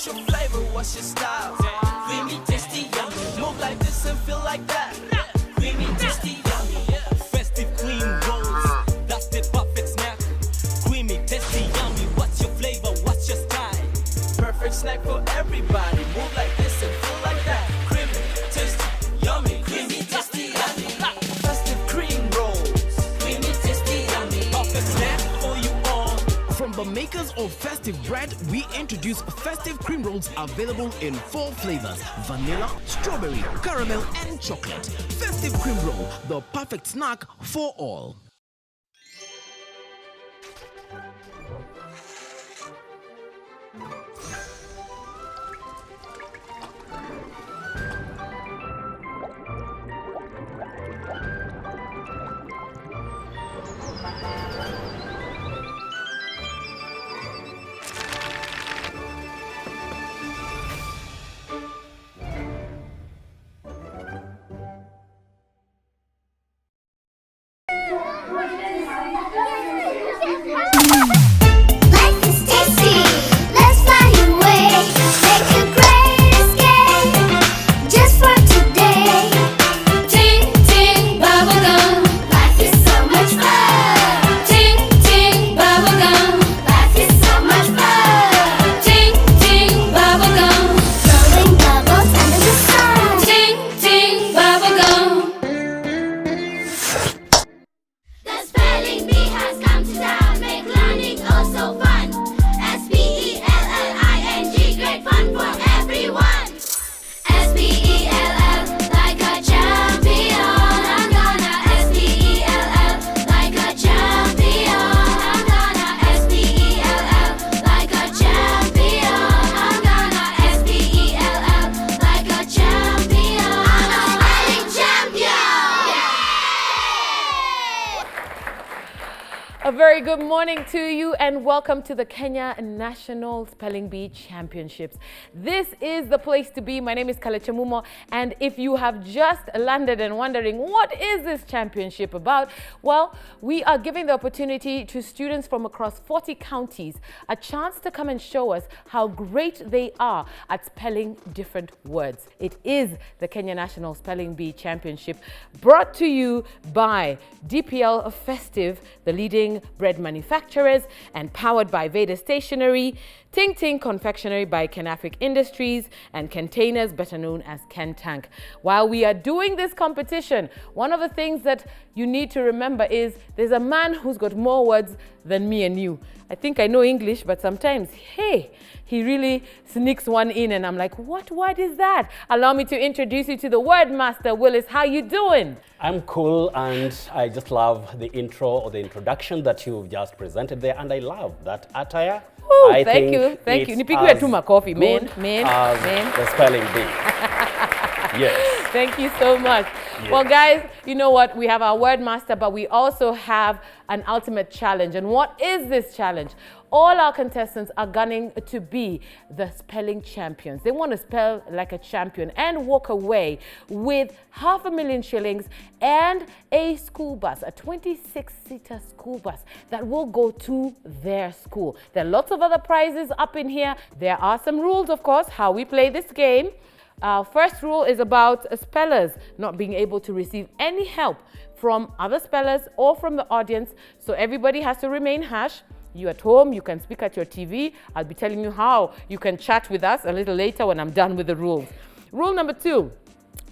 What's your flavor? What's your style? Creamy, tasty, yummy. Move like this and feel like that. Creamy, tasty, yummy. Festive cream rolls. That's the perfect snack. Creamy, tasty, yummy. What's your flavor? What's your style? Perfect snack for everybody. Move like this and feel like that. Creamy, tasty, yummy. Creamy, tasty, yummy. Festive cream rolls. Creamy, tasty, yummy. Perfect snack for you all. From the makers of Festive Bread, we introduce Festive Cream Rolls available in 4 flavors: vanilla, strawberry, caramel, and chocolate. Festive Cream Roll, the perfect snack for all. Life is tasty. Let's fly away. Make a great escape just for today. Ting ting bubblegum. Life is so much fun. Ting ting bubblegum. Life is so much fun. Ting ting bubblegum. Blowing bubbles under the sun. Ting ting bubblegum. The spelling bee has come to town, make learning oh so fun. SpellLikeAChampion, great fun for everyone. SpellL like a champion. I'm gonna SpellL like a champion. I'm gonna SpellL like a champion. I'm gonna SpellL like a champion. I'm a spelling champion. A very good morning to you and welcome to the Kenya National Spelling Bee Championships. This is the place to be. My name is Kalechamumo, and if you have just landed and wondering what is this championship about, well, we are giving the opportunity to students from across 40 counties a chance to come and show us how great they are at spelling different words. It is the Kenya National Spelling Bee Championship, brought to you by DPL Festive, the leading bread manufacturers, and powered by Veda Stationery, Ting Ting Confectionery by Kenafric Industries, and Containers, better known as Ken Tank. While we are doing this competition, one of the things that you need to remember is there's a man who's got more words than me and you. I think I know English, but sometimes, hey, he really sneaks one in and I'm like, what word is that? Allow me to introduce you to the word master, Willis. How you doing? I'm cool, and I just love the intro or the introduction that you've just presented there, and I love that attire. Ooh, I thank think you, thank you. it's Nipigwe as tu makofi, man, good man, as man. the spelling bee. Yes. Thank you so much. Yes. Well, guys, you know what? We have our word master, but we also have an ultimate challenge. And what is this challenge? All our contestants are gunning to be the spelling champions. They want to spell like a champion and walk away with 500,000 shillings and a school bus, a 26-seater school bus that will go to their school. There are lots of other prizes up in here. There are some rules, of course, how we play this game. Our first rule is about spellers not being able to receive any help from other spellers or from the audience. So everybody has to remain hush. You at home, you can speak at your TV. I'll be telling you how you can chat with us a little later when I'm done with the rules. Rule number 2,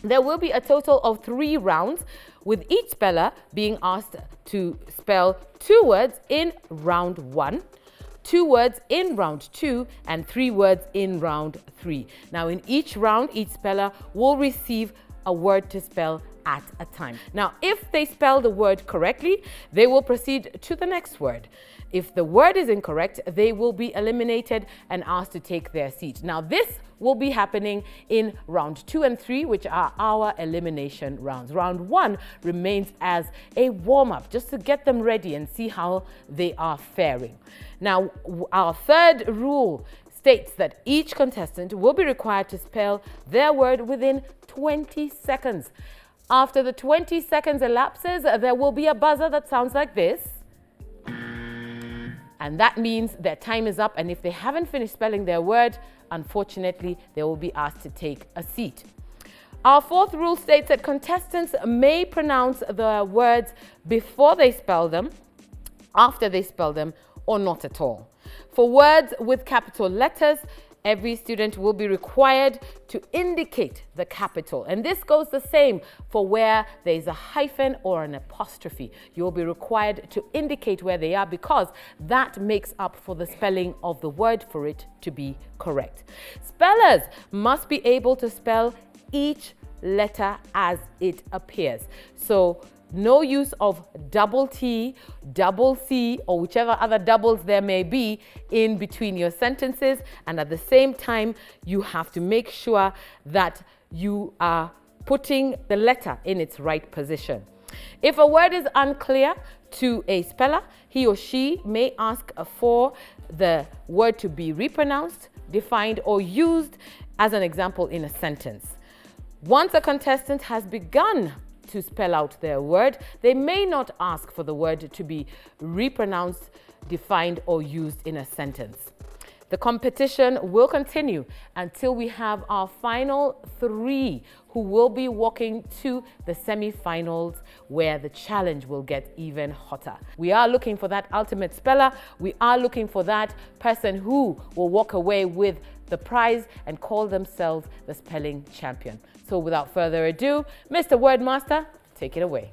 there will be a total of 3 rounds, with each speller being asked to spell 2 words in round 1, 2 words in round 2, and 3 words in round 3. Now, in each round, each speller will receive a word to spell at a time. Now, if they spell the word correctly, they will proceed to the next word. If the word is incorrect, they will be eliminated and asked to take their seat. Now, this will be happening in round 2 and 3, which are our elimination rounds. Round 1 remains as a warm-up, just to get them ready and see how they are faring. Now, our third rule states that each contestant will be required to spell their word within 20 seconds. After the 20 seconds elapses, there will be a buzzer that sounds like this. And that means their time is up, and if they haven't finished spelling their word, unfortunately, they will be asked to take a seat. Our fourth rule states that contestants may pronounce the words before they spell them, after they spell them, or not at all. For words with capital letters, every student will be required to indicate the capital. And this goes the same for where there is a hyphen or an apostrophe. You'll be required to indicate where they are because that makes up for the spelling of the word for it to be correct. Spellers must be able to spell each letter as it appears. So no use of double T, double C, or whichever other doubles there may be in between your sentences. And at the same time, you have to make sure that you are putting the letter in its right position. If a word is unclear to a speller, he or she may ask for the word to be repronounced, defined, or used as an example in a sentence. Once a contestant has begun to spell out their word, they may not ask for the word to be repronounced, defined, or used in a sentence. The competition will continue until we have our final three who will be walking to the semi-finals where the challenge will get even hotter. We are looking for that ultimate speller. We are looking for that person who will walk away with the prize and call themselves the spelling champion. So without further ado, Mr. Wordmaster, take it away.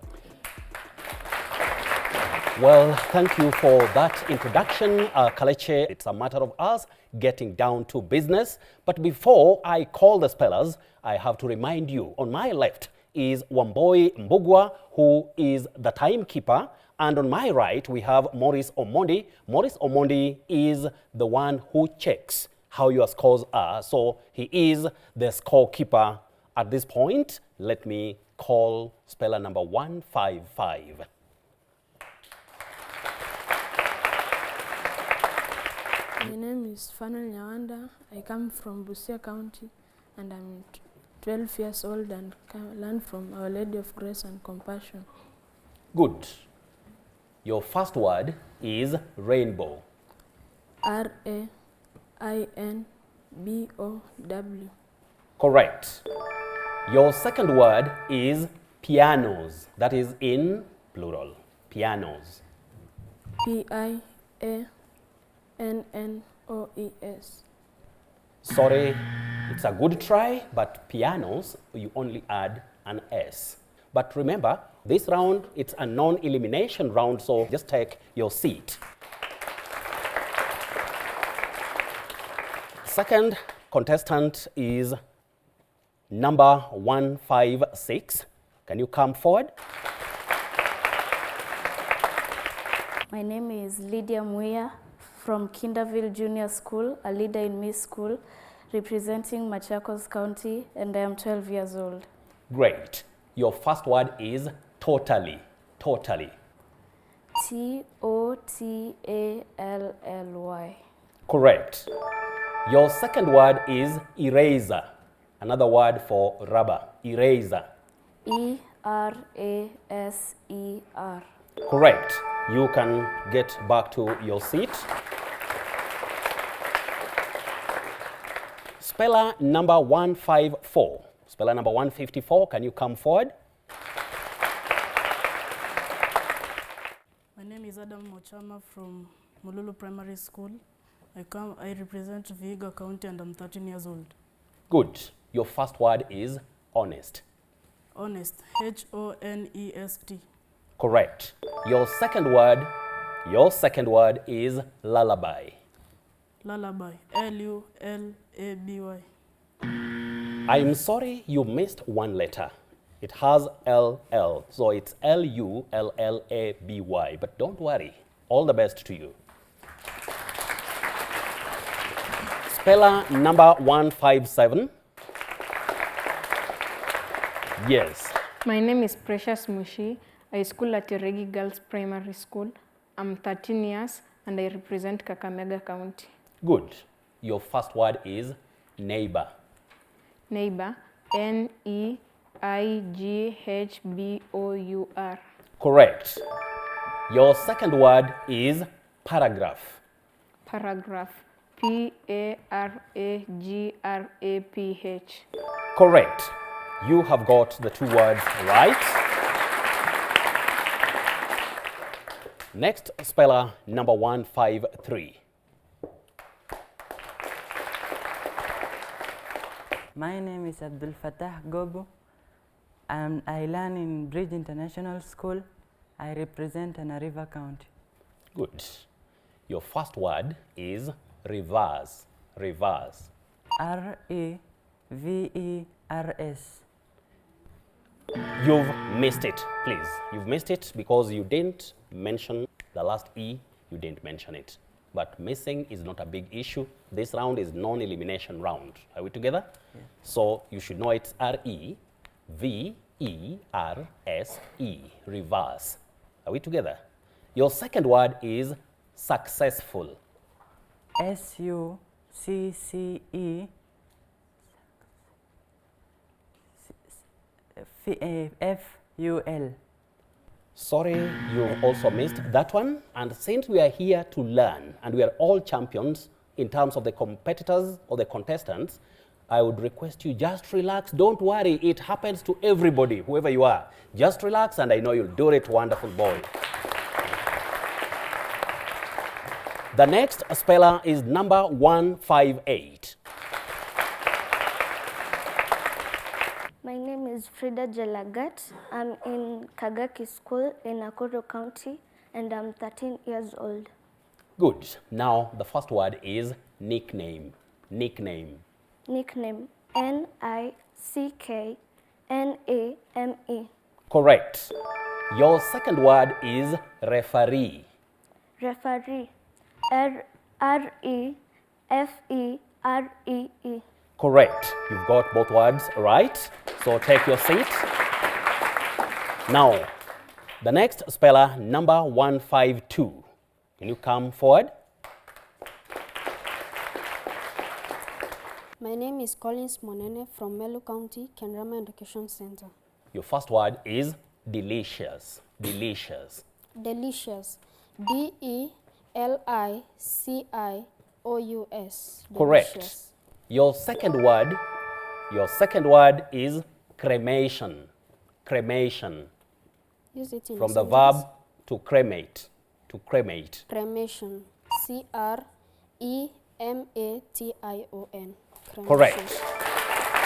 Well, thank you for that introduction, Kaleche. It's a matter of us getting down to business. But before I call the spellers, I have to remind you, on my left is Wamboi Mbugwa, who is the timekeeper. And on my right, we have Maurice Omondi. Maurice Omondi is the one who checks how your scores are. So he is the scorekeeper. At this point, let me call speller number 155. My name is Fanel Nyawanda. I come from Busia County and I'm 12 years old and learn from Our Lady of Grace and Compassion. Good. Your first word is rainbow. R-A-I-N-B-O-W. Correct. Your second word is pianos. That is in plural. Pianos. P-I-A-N-N-O-E-S. Sorry, it's a good try, but pianos, you only add an S. But remember, this round, it's a non-elimination round, so just take your seat. Second contestant is number 156. Can you come forward? My name is Lydia Muya from Kinderville Junior School, a leader in Miss School, representing Machakos County, and I am 12 years old. Great. Your first word is totally. Totally. T-O-T-A-L-L-Y. Correct. Your second word is eraser. Another word for rubber. Eraser. E-R-A-S-E-R. Correct. You can get back to your seat. Speller number 154. Speller number 154, can you come forward? My name is Adam Mochama from Mululu Primary School. I represent Vihiga County and I'm 13 years old. Good. Your first word is honest. Honest. H-O-N-E-S-T. Correct. Your second word is lullaby. Lullaby. L-U-L-A-B-Y. I'm sorry you missed one letter. It has L-L, so it's L-U-L-L-A-B-Y. But don't worry. All the best to you. Speller number 157. Yes. My name is Precious Mushi. I school at Eregi Girls Primary School. I'm 13 years and I represent Kakamega County. Good. Your first word is neighbor. Neighbor, N-E-I-G-H-B-O-U-R. Correct. Your second word is paragraph. paragraph. P-A-R-A-G-R-A-P-H. Correct. You have got the two words right. Next, speller number 153. My name is Abdul Fattah Gobo, and I learn in Bridge International School. I represent Tana River County. Good. Your first word is reverse. Reverse. R-E-V-E-R-S. You've missed it, please. You've missed it because you didn't mention the last E, you didn't mention it. But missing is not a big issue. This round is non-elimination round. Are we together? Yeah. So you should know it's R-E-V-E-R-S-E, reverse. Are we together? Your second word is successful. S-U-C-C-E F-U-L. Sorry, you've also missed that one. And since we are here to learn, and we are all champions in terms of the competitors or the contestants, I would request you just relax. Don't worry, it happens to everybody, whoever you are. Just relax, and I know you'll do it, wonderful boy. The next speller is number 158. My name is Frida Jalagat. I'm in Kagaki School in Nakuru County, and I'm 13 years old. Good. Now, the first word is nickname. Nickname. Nickname, N-I-C-K-N-A-M-E. Correct. Your second word is referee. Referee, R-E-F-E-R-E-E. Correct. You've got both words right. So take your seat. Now, the next speller, number 152. Can you come forward? My name is Collins Monene from Meru County, Kenrama Education Center. Your first word is delicious. Delicious. Delicious. D-E-L-I-C-I-O-U-S. Correct. Delicious. Your second word is cremation. Cremation. Use it in From a the sentence. verb to cremate. To cremate. Cremation. C-R-E-M-A-T-I-O-N. Correct.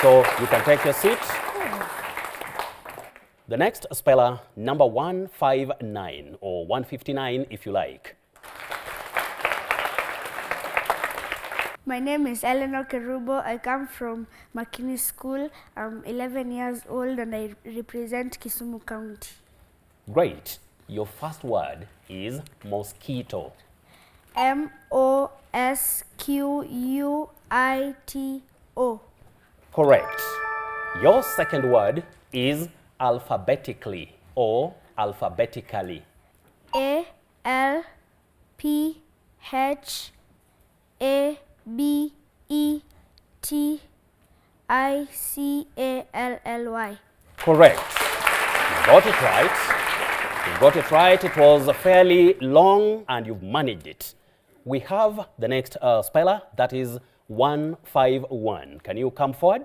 So you can take your seat. The next speller, number 159 or 159 if you like. My name is Eleanor Kerubo. I come from Makini School. I'm 11 years old and I represent Kisumu County. Great. Your first word is mosquito. M-O-S-Q-U-I-T-O. Correct. Your second word is alphabetically or alphabetically. A-L-P-H-A-B-E-T-I-C-A-L-L-Y. Correct. You got it right. You got it right. It was fairly long and you've managed it. We have the next speller, that is 151. Can you come forward?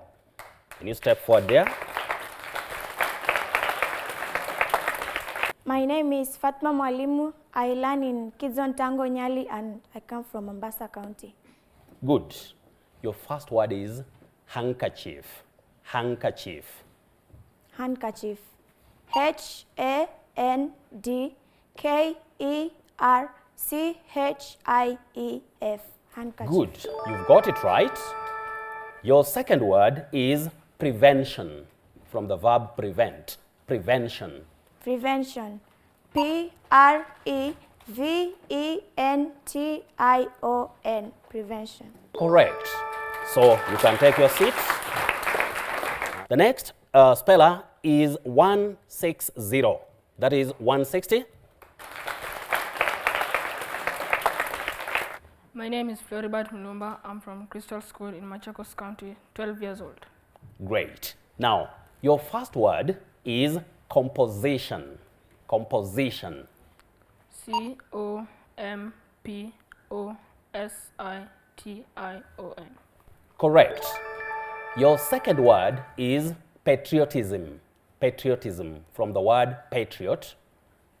Can you step forward there? My name is Fatma Mwalimu. I learn in Kidzone, Tango, Nyali, and I come from Mombasa County. Good. Your first word is handkerchief. Handkerchief. Handkerchief. H-A-N-D-K-E-R-C-H-I-E-F. Handkerchief. Good. You've got it right. Your second word is prevention, from the verb prevent. Prevention. Prevention. P-R-E-V-E-N-T-I-O-N. Prevention. Correct. So you can take your seat. The next speller is 160. That is 160. My name is Floribert Mulumba. I'm from Crystal School in Machakos County, 12 years old. Great. Now, your first word is composition. Composition. C-O-M-P-O-S-I-T-I-O-N. Correct. Your second word is patriotism. Patriotism, from the word patriot,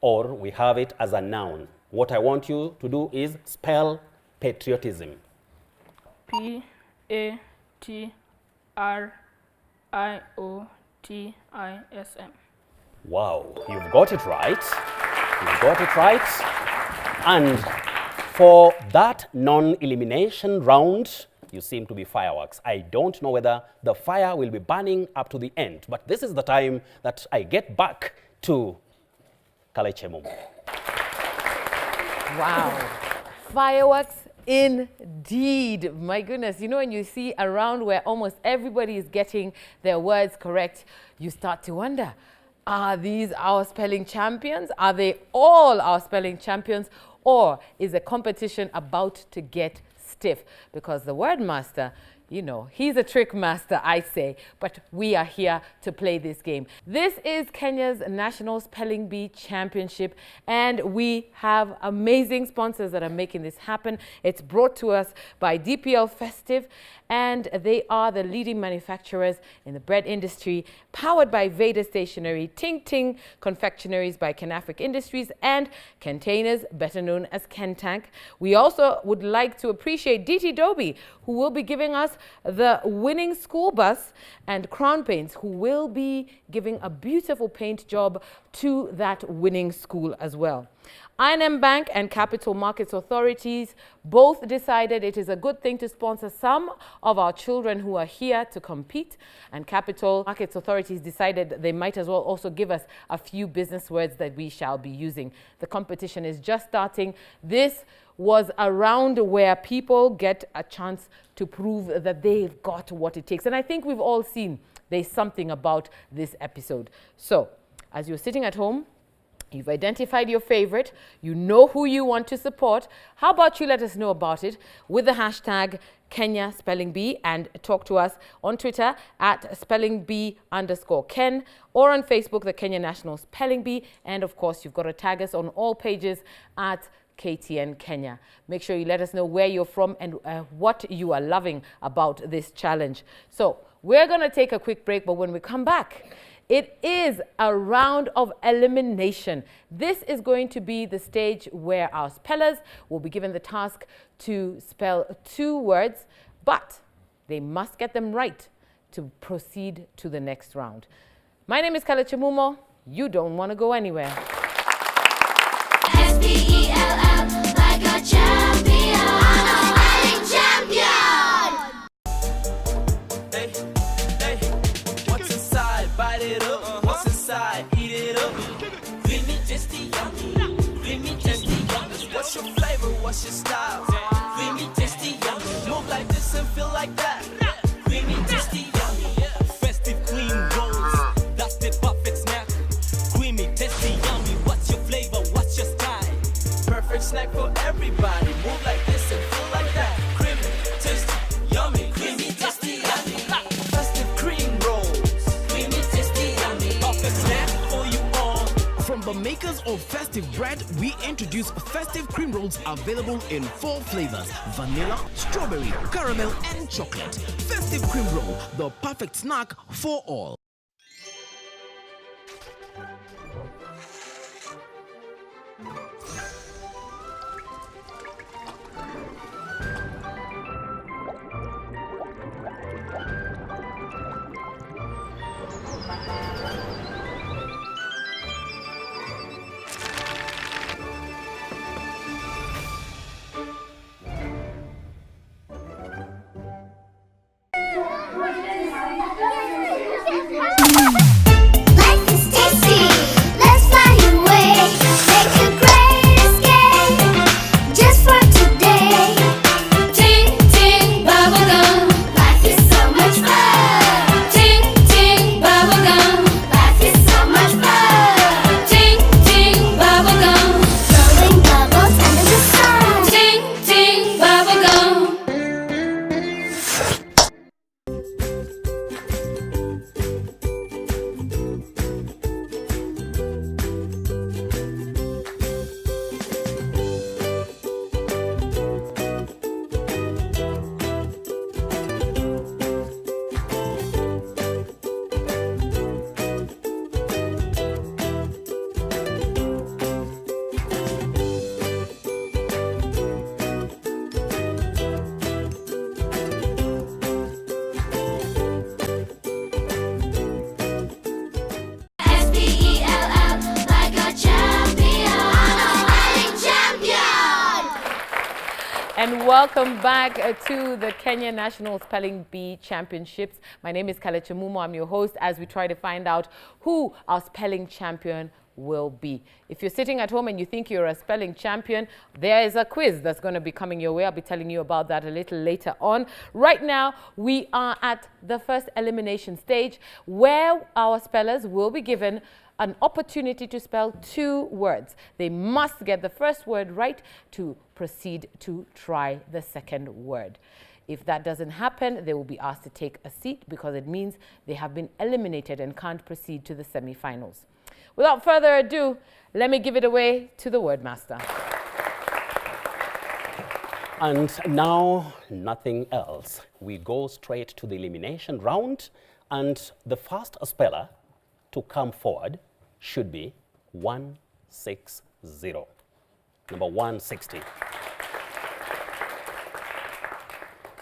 or we have it as a noun. What I want you to do is spell patriotism. Patriotism. Wow, you've got it right. You've got it right. And for that non-elimination round, you seem to be fireworks. I don't know whether the fire will be burning up to the end, but this is the time that I get back to KTN HOME. Wow. Fireworks indeed. My goodness. You know, when you see a round where almost everybody is getting their words correct, you start to wonder, are these our spelling champions? Are they all our spelling champions? Or is the competition about to get stiff? Because the word master, you know, he's a trick master, I say, but we are here to play this game. This is Kenya's National Spelling Bee Championship, and we have amazing sponsors that are making this happen. It's brought to us by DPL Festive, and they are the leading manufacturers in the bread industry, powered by Vader Stationery, Ting Ting Confectionaries by Kenafric Industries, and Containers, better known as Kentank. We also would like to appreciate DT Dobie, who will be giving us the winning school bus, and Crown Paints, who will be giving a beautiful paint job to that winning school as well. I&M Bank and Capital Markets Authorities both decided it is a good thing to sponsor some of our children who are here to compete, and Capital Markets Authorities decided they might as well also give us a few business words that we shall be using. The competition is just starting. This was a round where people get a chance to prove that they've got what it takes. And I think we've all seen there's something about this episode. So, as you're sitting at home, you've identified your favorite, you know who you want to support. How about you let us know about it with the hashtag KenyaSpellingBee, and talk to us on Twitter at SpellingBee_Ken, or on Facebook, the Kenya National Spelling Bee. And of course, you've got to tag us on all pages at KTN Kenya. Make sure you let us know where you're from and what you are loving about this challenge. So we're going to take a quick break, but when we come back, it is a round of elimination. This is going to be the stage where our spellers will be given the task to spell 2 words, but they must get them right to proceed to the next round. My name is KTN HOME. You don't want to go anywhere. SpellLikeAChampion. Spelling champion. Hey, hey, what's inside? Bite it up. What's inside? Eat it up. Creamy, tasty, yummy. Creamy, tasty, yummy. What's your flavor? What's your style? Creamy, tasty, yummy. Move like this and feel like that. Creamy, tasty, yummy. Festive cream rolls. That's the perfect snack. Creamy, tasty, yummy. What's your flavor? What's your style? Perfect snack for everybody. Move like this and feel like that. Creamy, tasty, yummy. Creamy, tasty, yummy. Festive cream rolls. Creamy, tasty, yummy. Perfect snack for you all. From the makers of Festive Bread, we introduce Festive Cream Rolls available in 4 flavors: vanilla, strawberry, caramel, and chocolate. Festive Cream Roll, the perfect snack for all. and welcome back to the Kenya National Spelling Bee Championships. My name is Kalechi Mumo. I'm your host as we try to find out who our spelling champion will be. If you're sitting at home and you think you're a spelling champion, there is a quiz that's going to be coming your way. I'll be telling you about that a little later on. Right now, we are at the first elimination stage where our spellers will be given an opportunity to spell 2 words. They must get the first word right to proceed to try the second word. If that doesn't happen, they will be asked to take a seat because it means they have been eliminated and can't proceed to the semi-finals. Without further ado, let me give it away to the word master. And now, nothing else. We go straight to the elimination round, and the first speller to come forward should be 160. Number 160.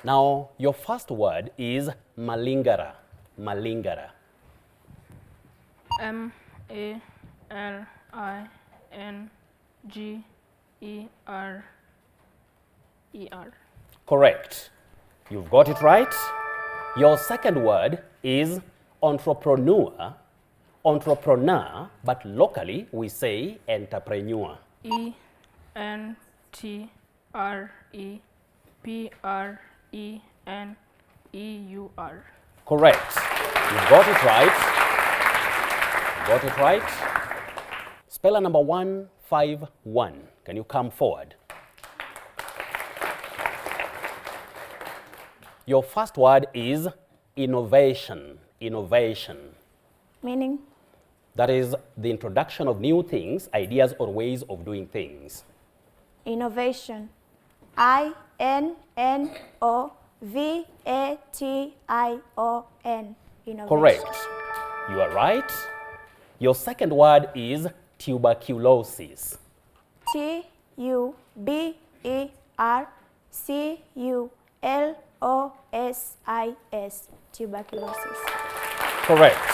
Now, your first word is malingara. Malingara. M-A-L-I-N-G-E-R-E-R. Correct. You've got it right. Your second word is entrepreneur. Entrepreneur, but locally we say entrepreneur. E-N-T-R-E-P-R-E-N-E-U-R. Correct. You've got it right. Got it right. Speller number 151. Can you come forward? Your first word is innovation. Innovation. Meaning? That is the introduction of new things, ideas or ways of doing things. Innovation. I-N-N-O-V-A-T-I-O-N. Innovation. Correct. You are right. Your second word is tuberculosis. T-U-B-E-R-C-U-L-O-S-I-S. Tuberculosis. Correct.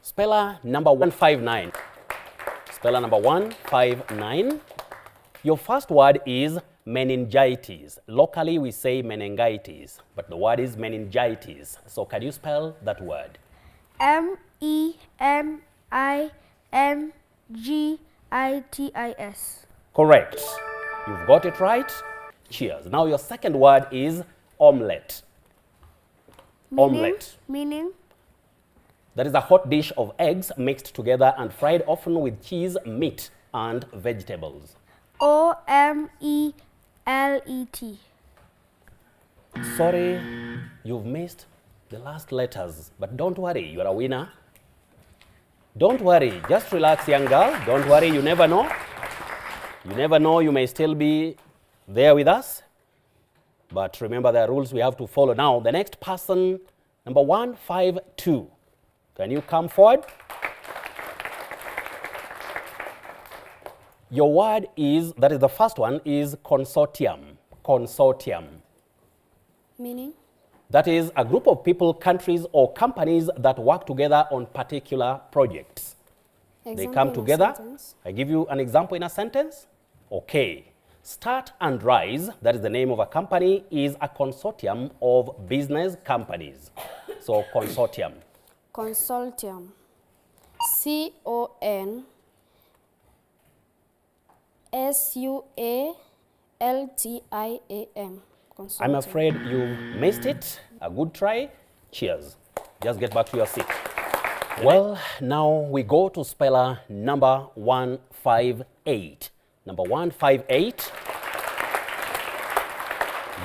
Speller number 159. Speller number 159. Your first word is meningitis. Locally we say meningitis, but the word is meningitis. So can you spell that word? M-E-N-I-N-G-I-T-I-S. Correct. You've got it right. Cheers. Now your second word is omelette. Omelette. Meaning? That is a hot dish of eggs mixed together and fried often with cheese, meat, and vegetables. O-M-E-L-E-T. Sorry, you've missed the last letters, but don't worry, you are a winner. Don't worry, just relax, young girl. Don't worry, you never know. You never know, you may still be there with us. But remember the rules we have to follow. Now, the next person, number 152. Can you come forward? Your word is, that is the first one, is consortium. Consortium. Meaning? That is a group of people, countries, or companies that work together on particular projects. They come together. I give you an example in a sentence. Okay. Start and Rise, that is the name of a company, is a consortium of business companies. So consortium. Consortium. C-O-N-S-U-A-L-T-I-A-M. I'm afraid you missed it. A good try. Cheers. Just get back to your seat. Well, now we go to speller number 158. Number 158.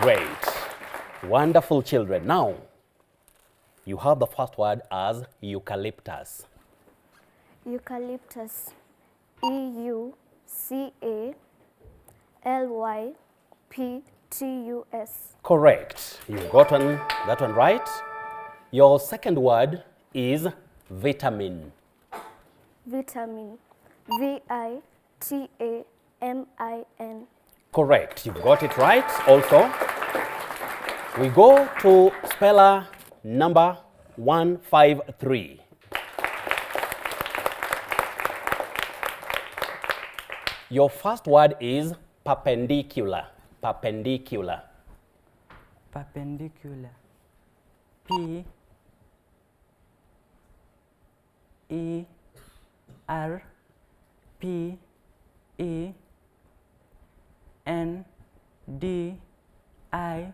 Great. Wonderful children. Now, you have the first word as eucalyptus. Eucalyptus. E-U-C-A-L-Y-P-T-U-S. Correct. You've gotten that one right. Your second word is vitamin. Vitamin. V-I-T-A-M-I-N. Correct. You've got it right also. We go to speller number 153. Your first word is perpendicular. Perpendicular. Perpendicular. P E R P E N D I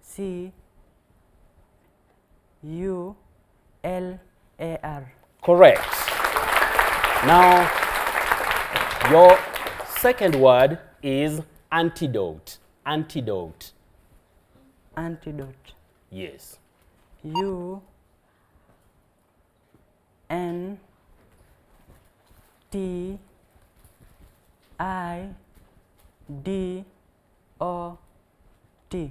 C U L A R. Correct. Now, your second word is antidote. Antidote. Antidote. Yes. U N T I D O T.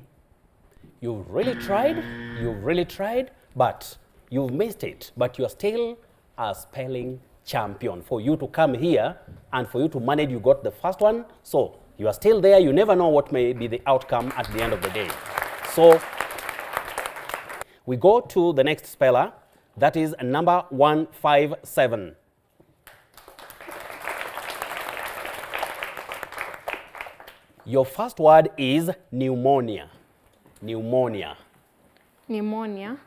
You've really tried, but you've missed it. But you're still a spelling champion. For you to come here and for you to manage, you got the first one. So you are still there. You never know what may be the outcome at the end of the day. So we go to the next speller. That is number 157. Your first word is pneumonia. Pneumonia. Pneumonia.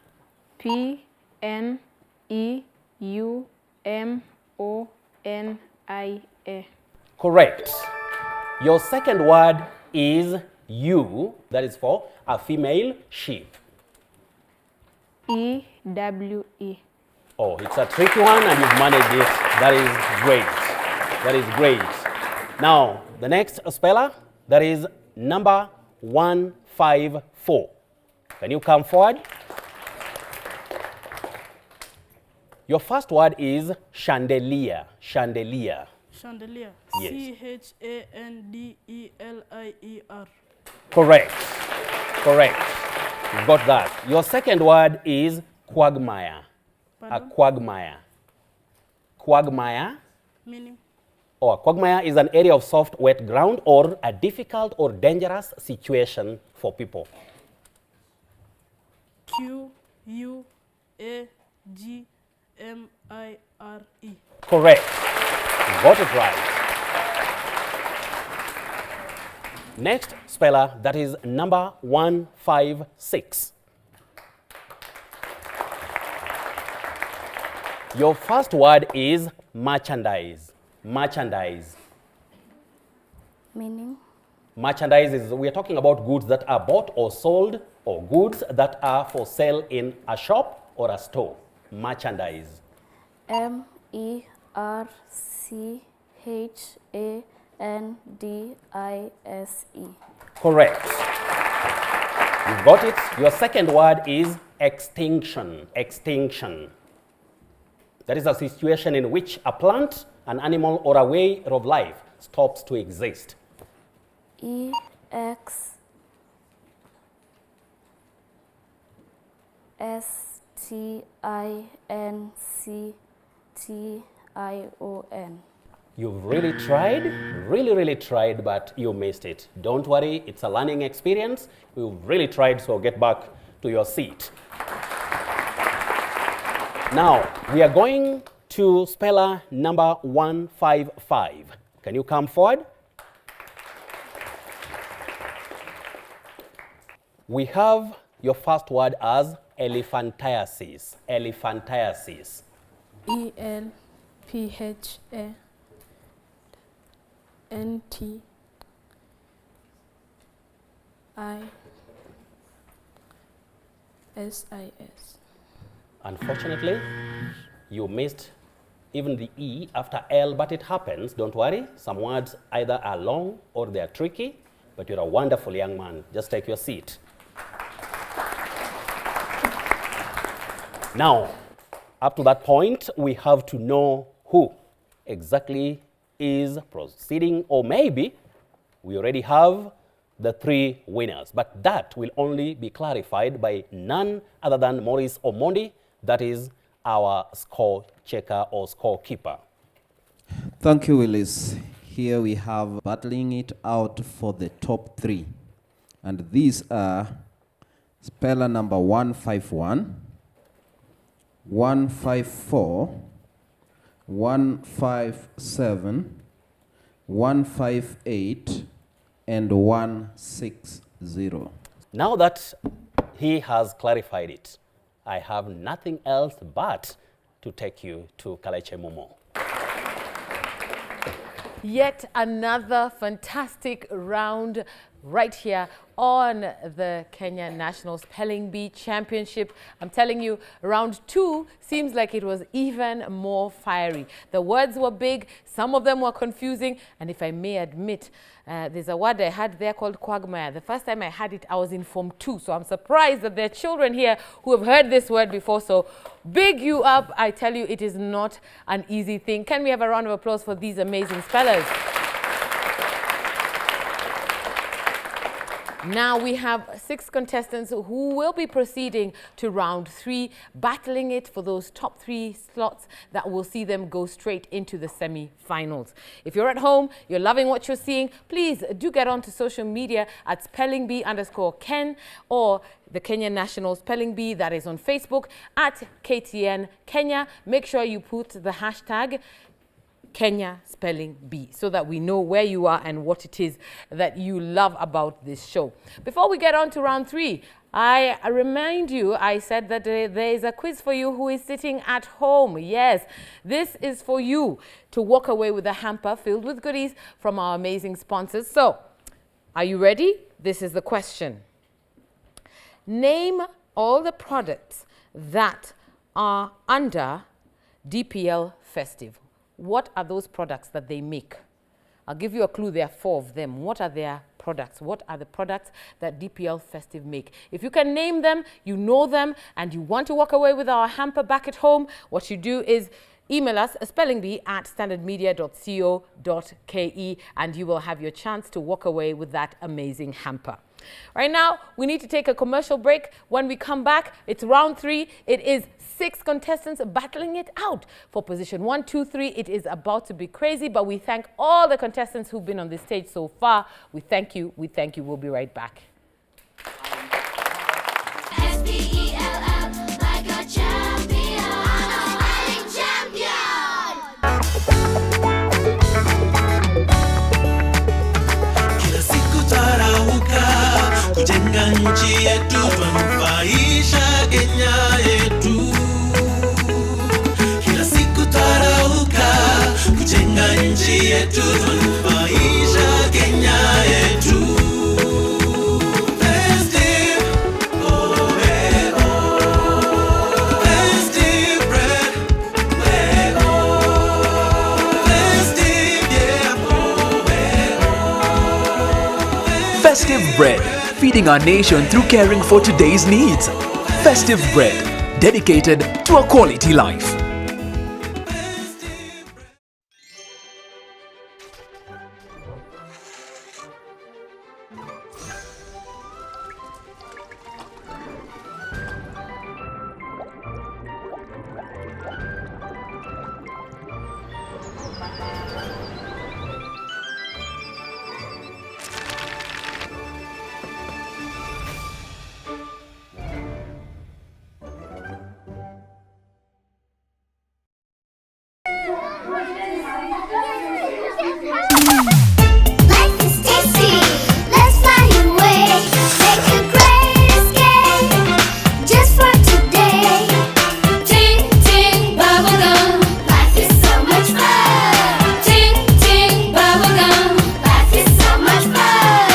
P-N-E-U-M-O-N-I-A. Correct. Your second word is ewe. That is for a female sheep. E-W-E. Oh, it's a tricky one and you've managed it. That is great. That is great. Now, the next speller, that is number 154. Can you come forward? Your first word is chandelier. Chandelier. Chandelier. Yes. C-H-A-N-D-E-L-I-E-R. Correct. Correct. You've got that. Your second word is quagmire. Pardon? A quagmire. Quagmire. Meaning? Oh, a quagmire is an area of soft, wet ground or a difficult or dangerous situation for people. Q-U-A-G-M-I-R-E. Correct. You got it right. Next speller, that is number 156. Your first word is merchandise. Merchandise. Meaning? Merchandise is, we are talking about goods that are bought or sold, or goods that are for sale in a shop or a store. Merchandise. M-E-R-C-H-A-N-D-I-S-E. Correct. You've got it. Your second word is extinction. Extinction. That is a situation in which a plant, an animal, or a way of life stops to exist. E-X-T-I-N-C-T-I-O-N. You've really tried, but you missed it. Don't worry, it's a learning experience. You've really tried, so get back to your seat. Now, we are going to speller number 155. Can you come forward? We have your first word as elephantiasis. Elephantiasis. E-L-P-H-A-N-T-I-S-I-S. Unfortunately, you missed even the E after L, but it happens. Don't worry. Some words either are long or they are tricky, but you're a wonderful young man. Just take your seat. Now, up to that point, we have to know who exactly is proceeding, or maybe we already have the three winners, but that will only be clarified by none other than Maurice Omondi, that is our score checker or score keeper. Thank you, Willis. Here we have battling it out for the top three. And these are speller number 151, 154, 157, 158 and 160. Now that he has clarified it, I have nothing else but to take you to Kaleche Momo. Yet another fantastic round right here on the Kenya National Spelling Bee Championship. I'm telling you, round 2 seems like it was even more fiery. The words were big, some of them were confusing, and if I may admit, there's a word I had there called quagmire. The first time I had it, I was in Form 2, so I'm surprised that there are children here who have heard this word before, so big you up. I tell you, it is not an easy thing. Can we have a round of applause for these amazing spellers? Now we have 6 contestants who will be proceeding to round 3, battling it for those top 3 slots that will see them go straight into the semi-finals. If you're at home, you're loving what you're seeing, please do get onto social media at SpellingBee_Ken or the Kenya National Spelling Bee, that is on Facebook, at KTN Kenya. Make sure you put the hashtag Kenya Spelling Bee so that we know where you are and what it is that you love about this show. Before we get on to round 3, I remind you, I said that there is a quiz for you who is sitting at home. Yes, this is for you to walk away with a hamper filled with goodies from our amazing sponsors. So, are you ready? This is the question. Name all the products that are under DPL Festive. What are those products that they make? I'll give you a clue. There are 4 of them. What are their products? What are the products that DPL Festive make? If you can name them, you know them, and you want to walk away with our hamper back at home, what you do is email us spellingbee@standardmedia.co.ke and you will have your chance to walk away with that amazing hamper. Right now, we need to take a commercial break. When we come back, it's round 3. It is 6 contestants battling it out for position 1, 2, 3. It is about to be crazy, but we thank all the contestants who've been on this stage so far. We thank you. We thank you. We'll be right back. SpellLikeAChampion. Spelling champion. Kila siku tarauka kujenga nchi yetu, tunufaisha Kenya yetu. Kila siku tarauka kujenga nchi yetu, tunufaisha Kenya yetu. Festive, oh hey oh. Festive bread, hey oh. Festive, yeah, oh hey oh. Festive Bread, feeding our nation through caring for today's needs. Festive Bread, dedicated to a quality life. Life is tasty. Let's fly away. Make a great escape just for today. Ting ting bubblegum. Life is so much fun. Ting ting bubblegum. Life is so much fun.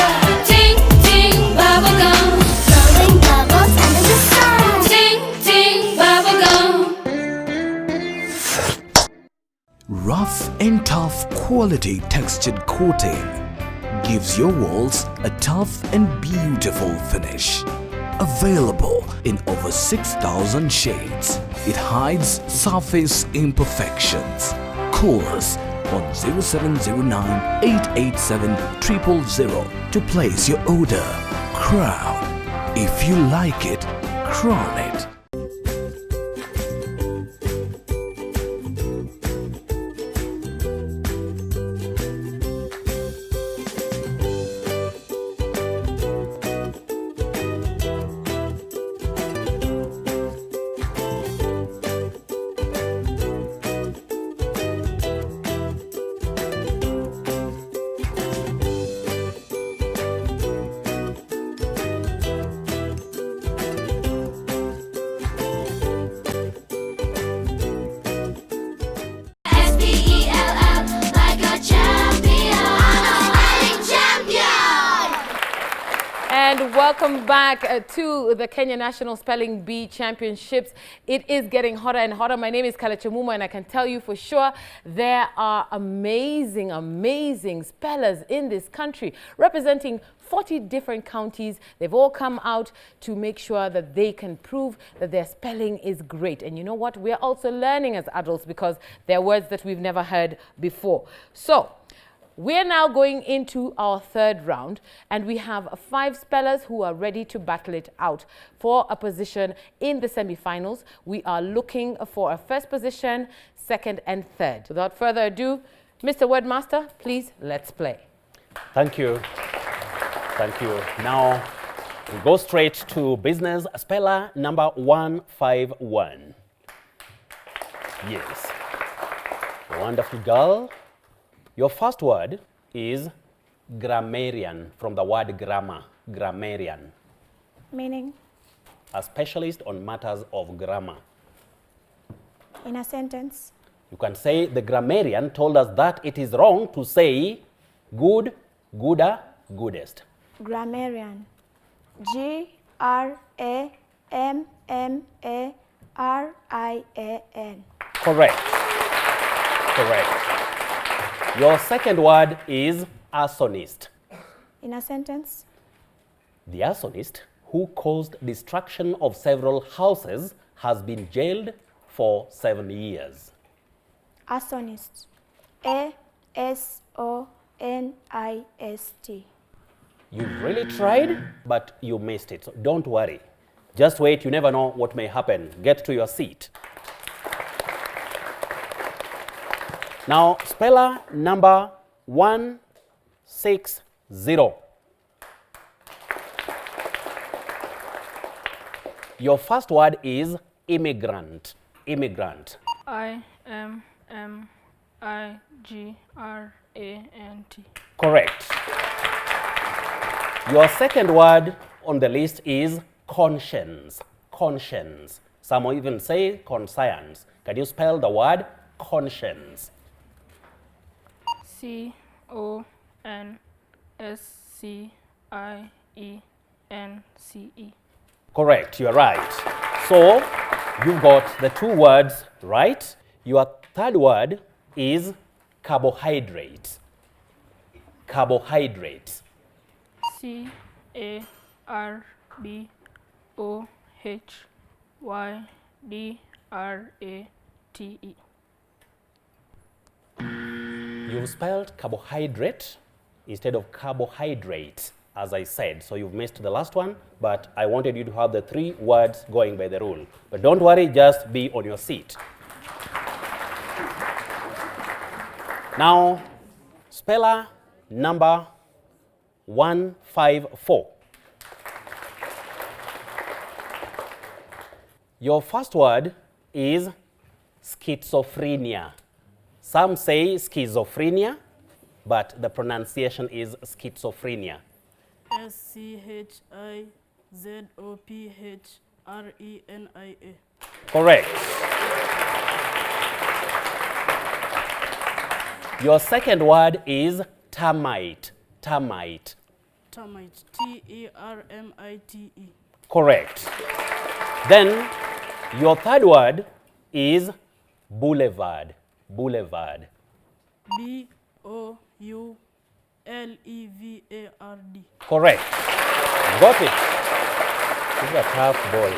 Ting ting bubblegum. Blowing bubbles under the sun. Ting ting bubblegum. Rough and tough quality textured coating gives your walls a tough and beautiful finish. Available in over 6,000 shades, it hides surface imperfections. Call us on 0709 887 000 to place your order. Crown. If you like it, crown it. Welcome back to the Kenya National Spelling Bee Championships. It is getting hotter and hotter. My name is Kalechemuma, and I can tell you for sure there are amazing, amazing spellers in this country representing 40 different counties. They've all come out to make sure that they can prove that their spelling is great. And you know what? We're also learning as adults because there are words that we've never heard before. So we're now going into our third round, and we have 5 spellers who are ready to battle it out for a position in the semi-finals. We are looking for a first position, second and third. Without further ado, Mr. Wordmaster, please, let's play. Thank you. Thank you. Now, we go straight to business. Speller number 151. Yes. A wonderful girl. Your first word is grammarian, from the word grammar, grammarian. Meaning? A specialist on matters of grammar. In a sentence? You can say the grammarian told us that it is wrong to say good, gooder, goodest. Grammarian. G-R-A-M-M-A-R-I-A-N. Correct. Correct. Your second word is arsonist. In a sentence? The arsonist who caused destruction of several houses has been jailed for 7 years. Arsonist. A-S-O-N-I-S-T. You really tried, but you missed it. So don't worry. Just wait. You never know what may happen. Get to your seat. Now, speller number 160. Your first word is immigrant. Immigrant. I-M-M-I-G-R-A-N-T. Correct. Your second word on the list is conscience. Conscience. Some will even say conscience. Can you spell the word conscience? C-O-N-S-C-I-E-N-C-E. Correct, you're right. So, you've got the 2 words right. Your third word is carbohydrate. Carbohydrate. C-A-R-B-O-H-Y-D-R-A-T-E. You've spelled carbohydrate instead of carbohydrate, as I said. So you've missed the last one, but I wanted you to have the 3 words going by the rule. But don't worry, just be on your seat. Now, speller number 154. Your first word is schizophrenia. Some say schizophrenia, but the pronunciation is schizophrenia. S-C-H-I-Z-O-P-H-R-E-N-I-A. Correct. Your second word is termite. Termite. Termite. T-E-R-M-I-T-E. Correct. Then your third word is boulevard. Boulevard. B-O-U-L-E-V-A-R-D. Correct. Got it. This is a tough ball.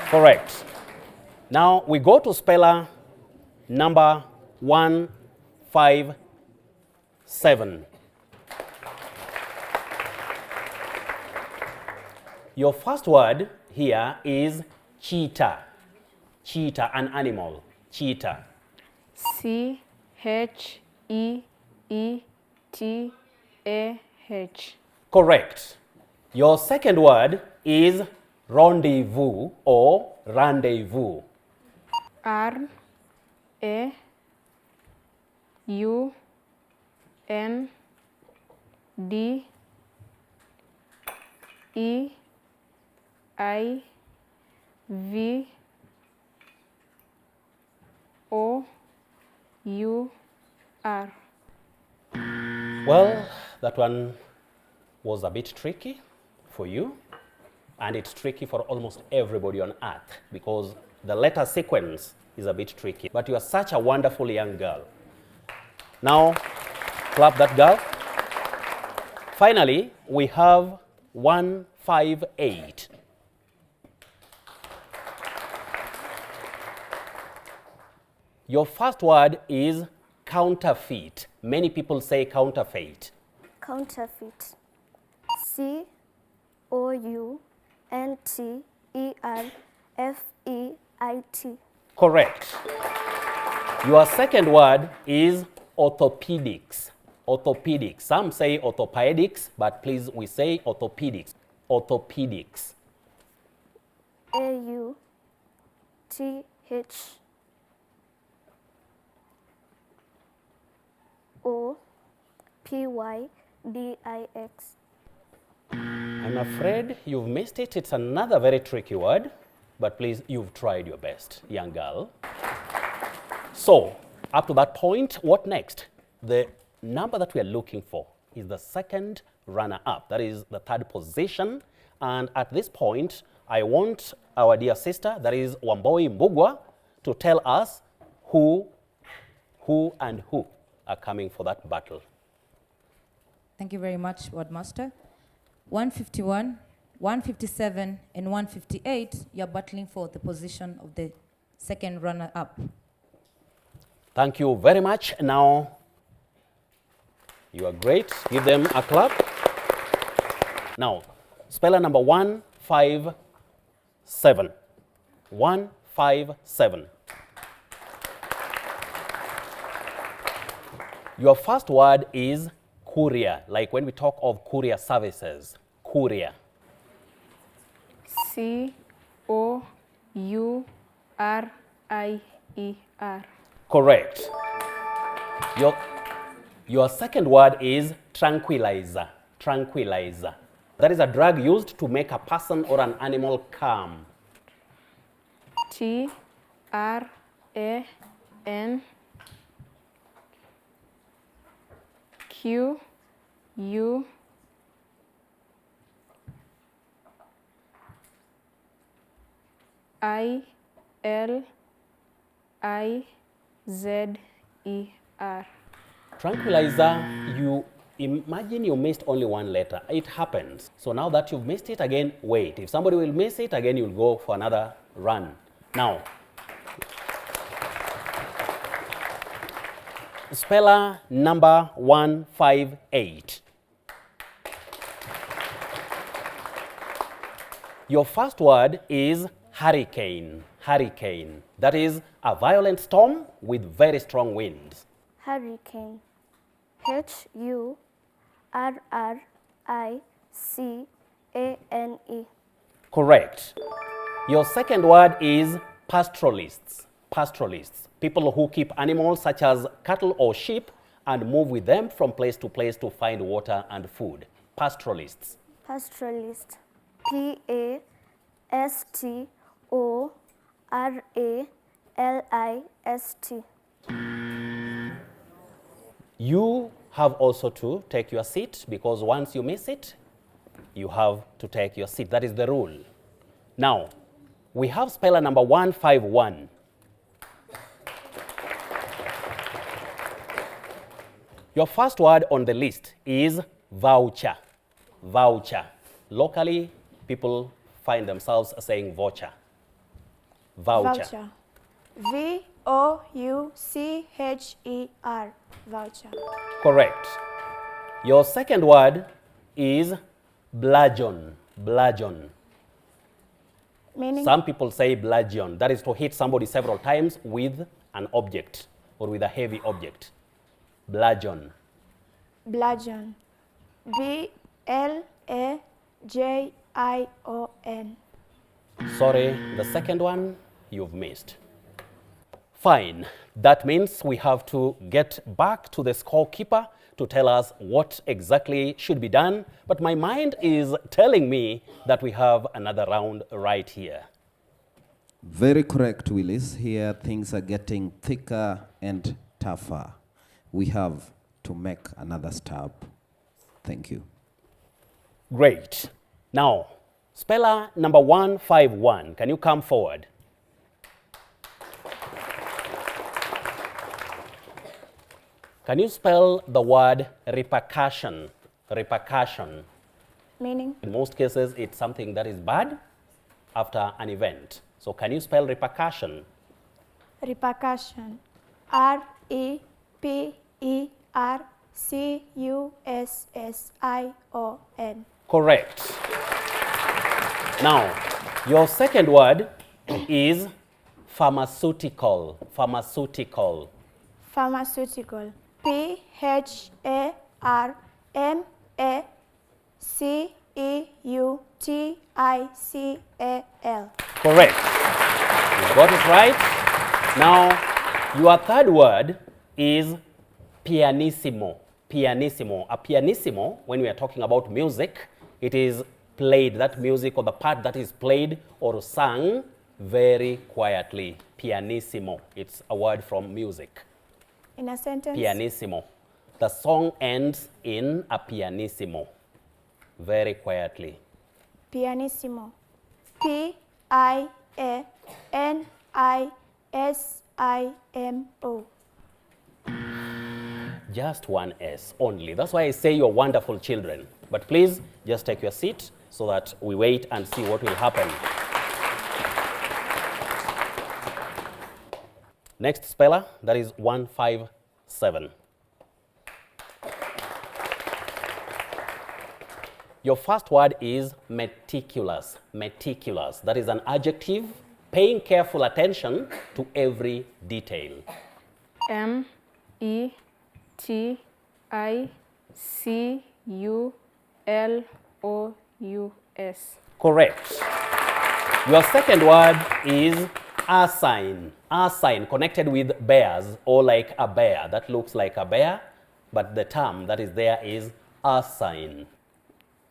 Correct. Now we go to speller number 157. Your first word here is cheetah. Cheetah, an animal. Cheetah. C-H-E-E-T-A-H. Correct. Your second word is rendezvous or rendezvous. R-A-U-N-D-E-I-V-O-U-R. Well, that one was a bit tricky. for you, and it's tricky for almost everybody on earth because the letter sequence is a bit tricky. But you are such a wonderful young girl. Now, clap that girl. Finally, we have 158. Your first word is counterfeit. Many people say counterfeit. Counterfeit. COUNTERFEIT. Correct. Your second word is orthopedics. Orthopedics. Some say orthopedics, but please, we say orthopedics. Orthopedics. AUTHOPYDIX. I'm afraid you've missed it. It's another very tricky word, but please, you've tried your best, young girl. So, up to that point, what next? The number that we are looking for is the second runner-up. That is the third position. And at this point, I want our dear sister, that is Wamboi Mbugwa, to tell us who are coming for that battle. Thank you very much, Wordmaster. 151, 157, and 158, you're battling for the position of the second runner-up. Thank you very much. Now, you are great. Give them a clap. Now, speller number 157. 157. Your first word is courier, like when we talk of courier services. Courier. COURIER. Correct. Your second word is tranquilizer. Tranquilizer. That is a drug used to make a person or an animal calm. TRANQUILIZER. Tranquilizer, you imagine you missed only one letter. It happens. So now that you've missed it again, wait. If somebody will miss it, again you'll go for another run. Now, speller number 158. Your first word is hurricane. Hurricane. That is a violent storm with very strong winds. Hurricane. HURRICANE. Correct. Your second word is pastoralists. Pastoralists. People who keep animals such as cattle or sheep and move with them from place to place to find water and food. Pastoralists. Pastoralist. PASTORALIST. You have also to take your seat because once you miss it, you have to take your seat. That is the rule. Now, we have speller number 151. Your first word on the list is voucher. Voucher. Locally, people find themselves saying voucher. Voucher. VOUCHER. Voucher. Correct. Your second word is bludgeon. Bludgeon. Meaning? Some people say bludgeon. That is to hit somebody several times with an object or with a heavy object. Bludgeon. Bludgeon. BLAJION. Sorry, the second one you've missed. Fine. That means we have to get back to the scorekeeper to tell us what exactly should be done. But my mind is telling me that we have another round right here. Very correct, Willis. Here things are getting thicker and tougher. We have to make another stab. Thank you. Great. Now, speller number 151, can you come forward? Can you spell the word repercussion? Repercussion. Meaning? In most cases, it's something that is bad after an event. So can you spell repercussion? Repercussion. R-E-P-E-R-C-U-S-S-I-O-N. Correct. Now, your second word is pharmaceutical. Pharmaceutical. Pharmaceutical. P-H-A-R-M-A-C-E-U-T-I-C-A-L. Correct. You got it right. Now, your third word is pianissimo. Pianissimo. A pianissimo, when we are talking about music, it is played, that music or the part that is played or sung very quietly. Pianissimo. It's a word from music. In a sentence? Pianissimo. The song ends in a pianissimo. Very quietly. Pianissimo. P-I-A-N-I-S-I-M-O. Just one S only. That's why I say you're wonderful children. But please, just take your seat so that we wait and see what will happen. Next speller, that is 157. Your first word is meticulous. Meticulous. That is an adjective, paying careful attention to every detail. M-E-T-I-C-U-L-O-U-S. Correct. Your second word is assign. Assign, connected with bears, or like a bear. That looks like a bear, but the term that is there is assign.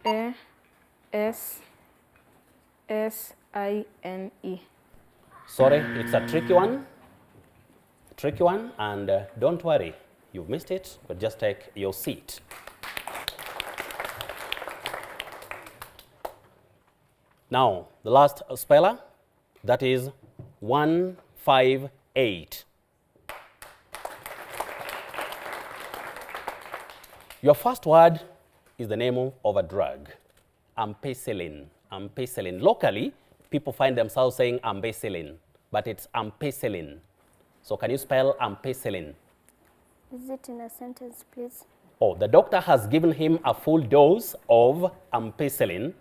A-S-S-I-N-E. Sorry, it's a tricky one. Tricky one, and don't worry, you've missed it, but just take your seat. Now, the last speller, that is 158. Your first word is the name of a drug, ampicillin. Ampicillin. Locally, people find themselves saying ampicillin, but it's ampicillin. So can you spell ampicillin? Is it in a sentence, please? Oh, the doctor has given him a full dose of ampicillin.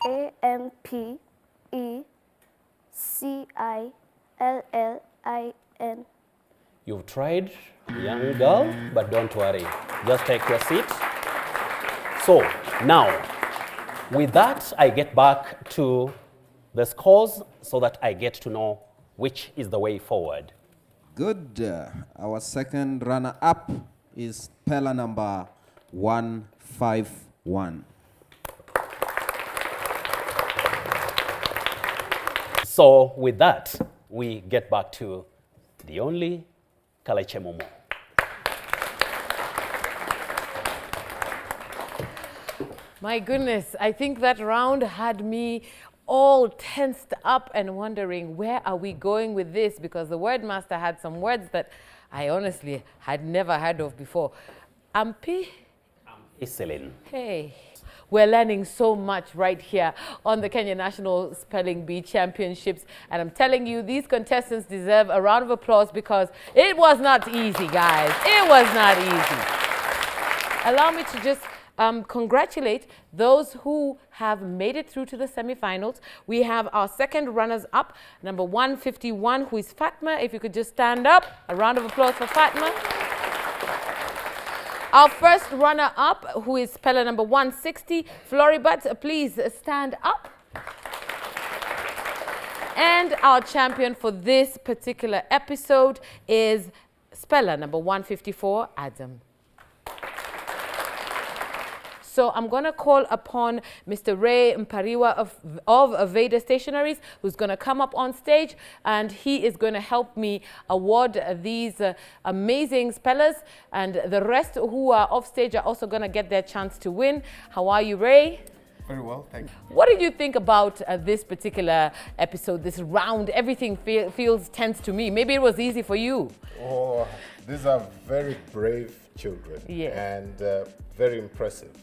A-M-P-E-C-I-L-L-I-N. You've tried, young girl, but don't worry. Just take your seat. So now, with that, I get back to the scores so that I get to know which is the way forward. Good. Our second runner-up is speller number 151. So with that, we get back to the only Kaleche Momo. My goodness, I think that round had me all tensed up and wondering, where are we going with this? Because the word master had some words that I honestly had never heard of before. Ampicillin. Hey. We're learning so much right here on the Kenya National Spelling Bee Championships. And I'm telling you, these contestants deserve a round of applause because it was not easy, guys. It was not easy. Allow me to just congratulate those who have made it through to the semifinals. We have our second runners-up, number 151, who is Fatma. If you could just stand up. A round of applause for Fatma. Our first runner-up, who is speller number 160, Floribut, please stand up. And our champion for this particular episode is speller number 154, Adam. So I'm going to call upon Mr. Ray Mpariwa of Veda Stationaries, who's going to come up on stage, and he is going to help me award these amazing spellers, and the rest who are off stage are also going to get their chance to win. How are you, Ray? Very well, thank you. What did you think about this particular episode, this round? Everything feels tense to me. Maybe it was easy for you. Oh, these are very brave children. Yeah. And very impressive.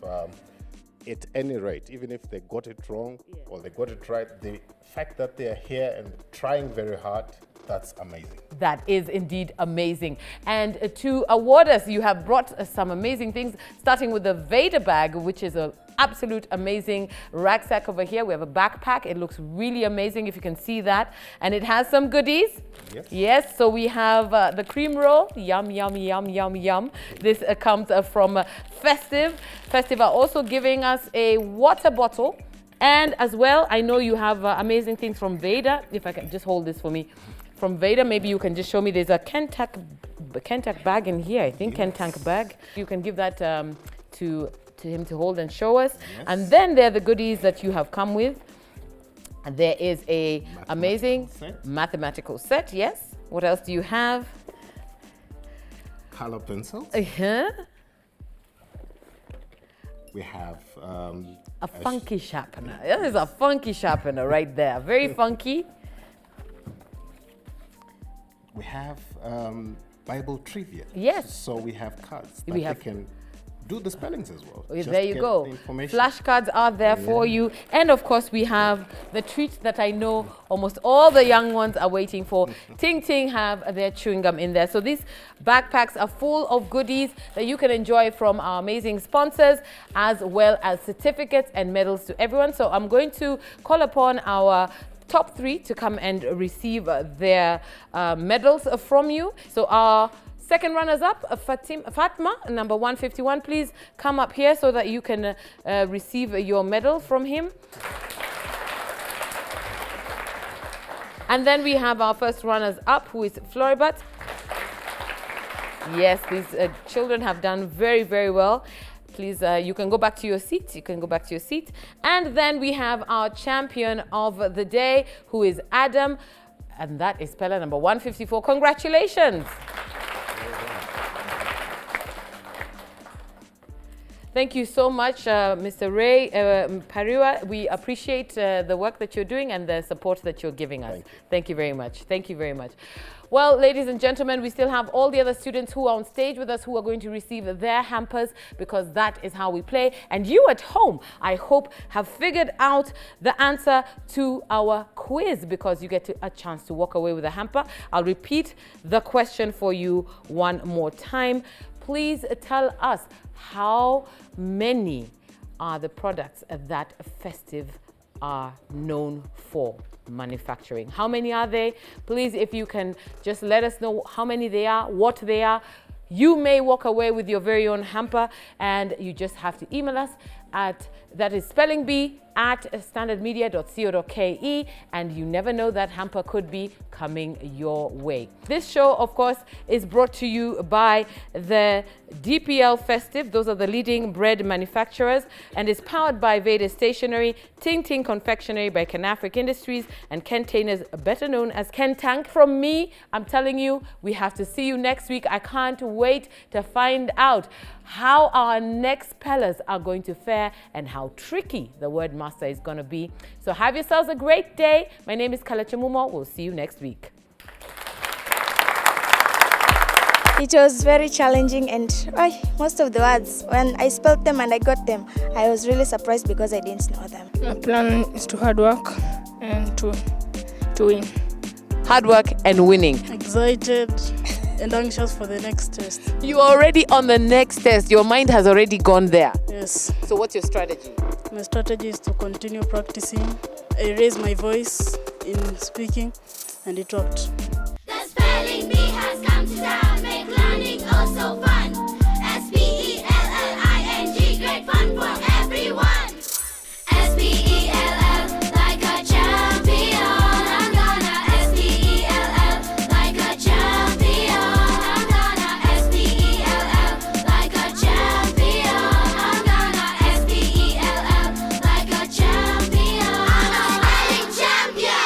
At any rate, even if they got it wrong or they got it right, the fact that they are here and trying very hard, that's amazing. That is indeed amazing. And to award us, you have brought some amazing things, starting with the Vader bag, which is an absolute amazing rucksack over here. We have a backpack. It looks really amazing if you can see that. And it has some goodies. Yes. Yes, so we have the cream roll. Yum, yum, yum, yum, yum. This comes from Festive. Festive are also giving us a water bottle. And as well, I know you have amazing things from Vader. If I can just hold this for me. From Vader, maybe you can just show me. There's a Kentank bag in here. I think Kentank bag. You can give that to him to hold and show us. Yes. And then there are the goodies that you have come with. And there is a amazing mathematical set. Yes. What else do you have? Color pencils. We have a funky sharpener. This is a funky sharpener right there. Very funky. We have Bible trivia. Yes. So we have cards that We have- they can do the spellings as well. Oh, Just there you get go. the information. Flashcards are there for you. And of course, we have the treat that I know almost all the young ones are waiting for. Ting Ting have their chewing gum in there. So these backpacks are full of goodies that you can enjoy from our amazing sponsors, as well as certificates and medals to everyone. So I'm going to call upon our top 3 to come and receive their medals from you. So our second runners up, Fatma, number 151, please come up here so that you can receive your medal from him. And then we have our first runners up, who is Floribat. Yes, these children have done very, very well. Please, you can go back to your seat. You can go back to your seat. And then we have our champion of the day, who is Adam. And that is speller number 154. Congratulations. Thank you so much, Mr. Ray Pariwa. We appreciate the work that you're doing and the support that you're giving us. Thank you very much. Thank you very much. Well, ladies and gentlemen, we still have all the other students who are on stage with us who are going to receive their hampers, because that is how we play. And you at home, I hope, have figured out the answer to our quiz, because you get a chance to walk away with a hamper. I'll repeat the question for you one more time. Please tell us, how many are the products that Festive are known for manufacturing? How many are they? Please, if you can just let us know how many they are, what they are. You may walk away with your very own hamper, and you just have to email us at, that is spellingBee@standardmedia.co.ke, and you never know, that hamper could be coming your way. This show, of course, is brought to you by the DPL Festive. Those are the leading bread manufacturers, and is powered by Vader Stationery, Ting Ting Confectionery by Canafric Industries, and Containers, better known as Kentank. From me, I'm telling you, we have to see you next week. I can't wait to find out how our next spellers are going to fare and how tricky the word master is going to be. So have yourselves a great day. My name is Kalechi Mumo. We'll see you next week. It was very challenging, and most of the words, when I spelled them and I got them, I was really surprised because I didn't know them. My plan is to hard work and to win. Hard work and winning. Excited and anxious for the next test. You are already on the next test. Your mind has already gone there. Yes. So what's your strategy? My strategy is to continue practicing. I raised my voice in speaking, and it worked. The spelling bee has come to town, make learning oh so fun. SpellLikeAChampion, great fun for everyone. SpellL like a champion. I'm gonna SpellL like a champion. I'm gonna SpellL like a champion. I'm gonna SpellL like a champion. I'm a spelling champion.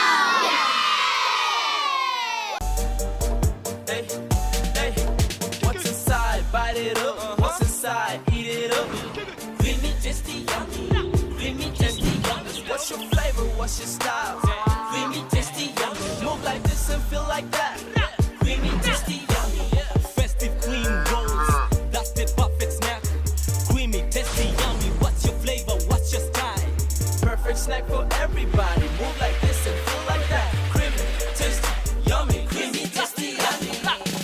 what's your style? Creamy, tasty, yummy. Move like this and feel like that. Creamy, tasty, yummy. Festive cream rolls, that's the perfect snack. Creamy, tasty, yummy. What's your flavor? What's your style? Perfect snack for everybody. Move like this and feel like that. Creamy, tasty, yummy. Creamy, tasty, yummy.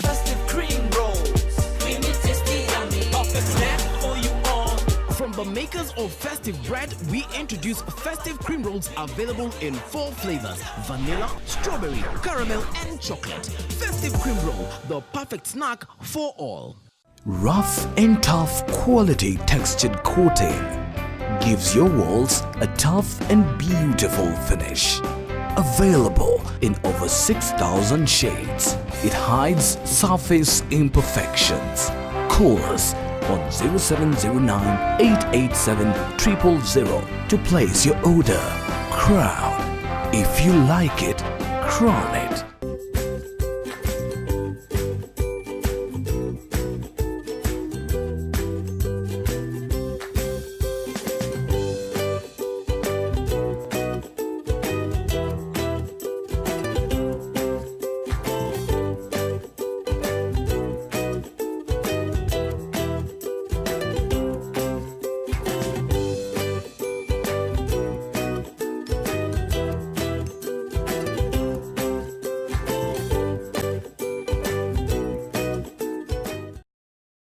Festive cream rolls, creamy, tasty, yummy. Perfect snack for you all. From the makers of Festive Bread, we introduce Festive Cream Rolls available in 4 flavors: vanilla, strawberry, caramel, and chocolate. Festive Cream Roll, the perfect snack for all. Rough and tough quality textured coating gives your walls a tough and beautiful finish. Available in over 6,000 shades, it hides surface imperfections. Call us on 0709 887 000 to place your order. Crown. If you like it, chronic.